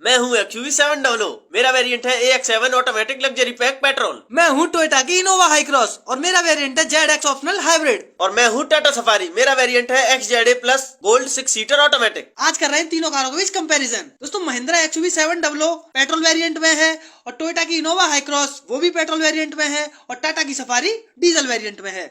मैं हूँ XUV700, मेरा वेरिएंट है AX7 automatic luxury pack petrol. मैं हूँ टोयोटा की इनोवा हाई क्रॉस और मेरा वेरिएंट है ZX ऑप्शनल हाइब्रिड। और मैं हूँ टाटा सफारी, मेरा वेरिएंट है XZA plus gold 6 seater automatic. आज कर रहे हैं तीनों कारों के बीच कंपैरिजन। दोस्तों महिंद्रा XUV700 पेट्रोल वेरिएंट में है और टोयोटा की इनोवा हाई क्रॉस वो भी पेट्रोल वेरिएंट में है और टाटा की सफारी डीजल वेरिएंट में है।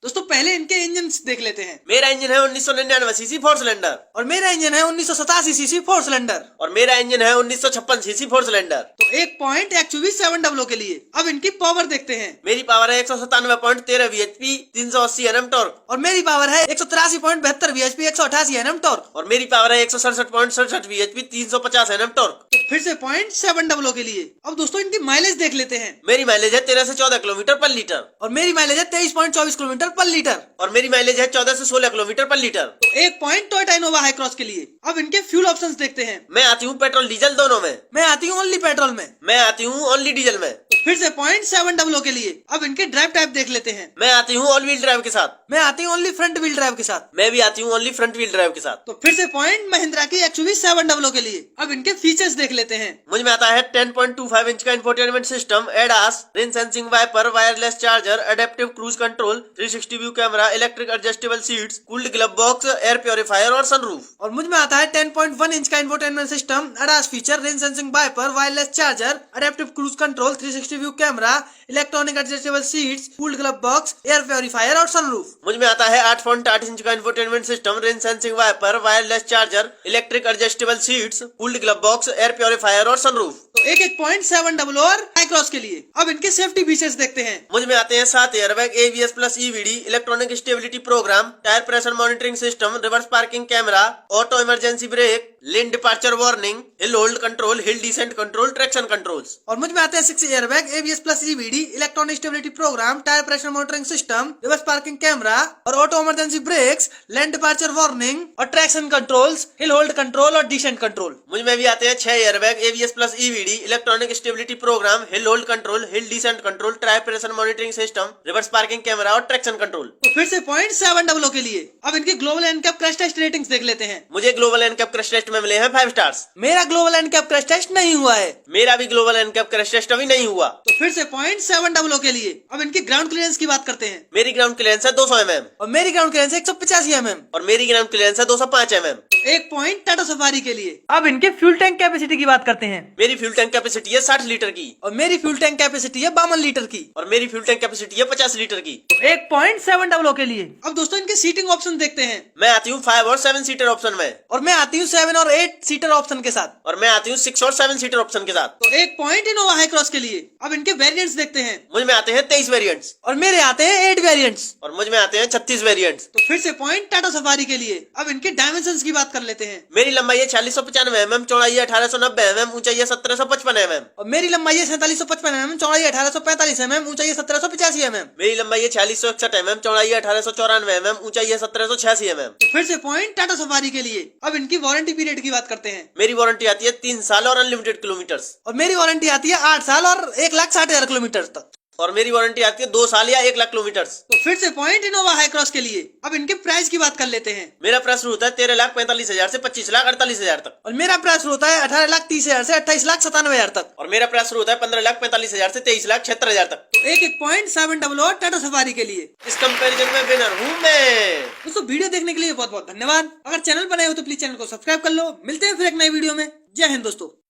दोस्तों पहले इनके इंजन देख लेते हैं। मेरा इंजन है 1999 सीसी 4 सिलेंडर और मेरा इंजन है 1987 सीसी 4 सिलेंडर और मेरा इंजन है 1956 सीसी 4 सिलेंडर। तो एक पॉइंट XUV700 के लिए। अब इनकी पावर देखते हैं। मेरी पावर है 197.13 bhp 380 Nm टॉर्क और मेरी पावर है 183.72 bhp 188 Nm टॉर्क और मेरी पावर है 167.67 bhp 350 Nm टॉर्क। तो फिर से पॉइंट 700 के लिए। अब दोस्तों इनकी माइलेज देख लेते हैं। मेरी माइलेज है 13 से 14 किलोमीटर पर लीटर और मेरी माइलेज है 23.24 किलोमीटर पर लीटर और मेरी माइलेज है 14 से 16 किलोमीटर पर लीटर। तो एक point Toyota Innova high cross के लिए। अब इनके फ्यूल ऑप्शंस देखते हैं। मैं आती हूँ पेट्रोल डीजल दोनों में। मैं आती हूँ ओनली पेट्रोल में। मैं आती हूँ ओनली डीजल में। तो फिर से पॉइंट 700 के लिए। अब इनके ड्राइव टाइप देख लेते हैं। मैं आती हूँ ऑल व्हील ड्राइव के साथ। मैं आती हूँ ओनली फ्रंट व्हील ड्राइव के साथ। मैं भी आती हूँ ओनली फ्रंट व्हील ड्राइव के साथ। तो फिर से पॉइंट महिंद्रा की XUV700 के लिए। अब इनके फीचर्स देख लेते हैं। मुझ में आता है 10.25 इंच का infotainment system, ADAS, rain sensing wiper, wireless charger, adaptive cruise control, 360 view camera, electric adjustable seats, cooled glove box, air purifier और सनरूफ। और मुझ में आता है 10.1 इंच का infotainment system, ADAS feature, rain sensing wiper, wireless charger, adaptive cruise control, 360 view camera, electronic adjustable seats, cooled glove box, air purifier और sunroof. मुझ में आता है 8.8 इंच का infotainment system, rain sensing wiper, wireless charger, electric adjustable seats, cooled glove box, air purifier और sunroof. तो एक point 700 और हाई क्रॉस के लिए। अब इनके सेफ्टी फीचर्स देखते हैं। मुझ में आते हैं 7 airbag, ABS plus EVD, electronic stability program, tyre pressure monitoring system, reverse parking camera, auto emergency brake, lane departure warning, hill hold control, hill descent control, traction controls. और मुझ में आते हैं 6 airbag, ABS plus EVD, electronic stability program, tyre pressure monitoring system, reverse parking camera और auto emergency brakes, lane departure warning और traction controls, hill hold control और descent control. मुझ में भी आते हैं 6 airbag, ABS plus EVD, electronic stability program, hill hold control, hill descent control, tyre pressure monitoring system, reverse parking camera और traction control. तो फिर से पॉइंट 700 के लिए। अब इनके global NCAP crash test ratings देख लेते हैं। मुझे ग्लोबल एनकैप क्रैश टेस्ट में मिले हैं 5 स्टार्स। मेरा ग्लोबल एनकैप क्रैश टेस्ट नहीं हुआ है। मेरा भी ग्लोबल एनकैप क्रैश टेस्ट अभी नहीं हुआ। तो फिर से पॉइंट 700 के लिए। अब इनकी ग्राउंड क्लियरेंस की बात करते हैं। मेरी ग्राउंड क्लियरेंस है 200 mm और मेरी ग्राउंड क्लियरेंस है 185 mm और मेरी ग्राउंड क्लियरेंस है 205 mm। तो एक पॉइंट टाटा सफारी के लिए। अब इनके फ्यूल टैंक कैपेसिटी की बात करते हैं। मेरी फ्यूल टैंक कैपेसिटी है 60 लीटर की और मेरी फ्यूल टैंक कैपेसिटी है 52 लीटर की और मेरी फ्यूल टैंक कैपेसिटी है 50 लीटर की। तो एक पॉइंट 700 के लिए। अब दोस्तों इनके सीटिंग ऑप्शन देखते हैं। मैं आती हूँ 5 और 7 सीटर ऑप्शन में और मैं आती हूँ 7 और 8 सीटर ऑप्शन के साथ और मैं आती हूँ 6 और 7 सीटर ऑप्शन के साथ। तो एक पॉइंट इनोवा हाई क्रॉस के लिए। अब इनके वेरिएंट्स देखते हैं। मुझ में आते हैं 23 वेरिएंट्स और मेरे आते हैं 8 वेरिएंट्स और मुझ में आते हैं 36 वेरिएंट्स। तो फिर से पॉइंट टाटा सफारी के लिए। अब इनके डायमेंशंस की बात कर लेते हैं। मेरी लंबाई है 4695 mm, चौड़ाई है 1890 mm, ऊंचाई है 1755 mm। और मेरी लंबाई है 4755 mm, चौड़ाई 1845 mm, ऊंचाई है 1785 mm। मेरी लंबाई है 4661 mm, चौड़ाई है 1894 mm, ऊंचाई है 1786 mm। तो फिर से पॉइंट टाटा सफारी के लिए। अब इनकी वारंटी पीरियड की बात करते हैं। मेरी वारंटी आती है 3 साल और अनलिमिटेड किलोमीटर्स और मेरी वारंटी आती है 8 साल और 1,60,000 किलोमीटर तक। और मेरी वारंटी आती है 2 साल या 1 लाख किलोमीटर्स। तो फिर से पॉइंट इनोवा हाई क्रॉस के लिए। अब इनके प्राइस की बात कर लेते हैं। मेरा प्राइस होता है 13,45,000 से 25,48,000 तक और मेरा प्राइस होता है 18,30,000 से 28,97,000 तक। और मेरा प्राइस होता है 15,45,000 से 23,76,000 तक। तो एक पॉइंट 700 और टाटा सफारी के लिए। इस कंपैरिजन में विनर हूँ मैं। दोस्तों वीडियो देखने के लिए बहुत बहुत धन्यवाद। अगर चैनल पर नए हो तो प्लीज चैनल को सब्सक्राइब कर लो। मिलते हैं फिर एक नई वीडियो में। जय हिंद दोस्तों।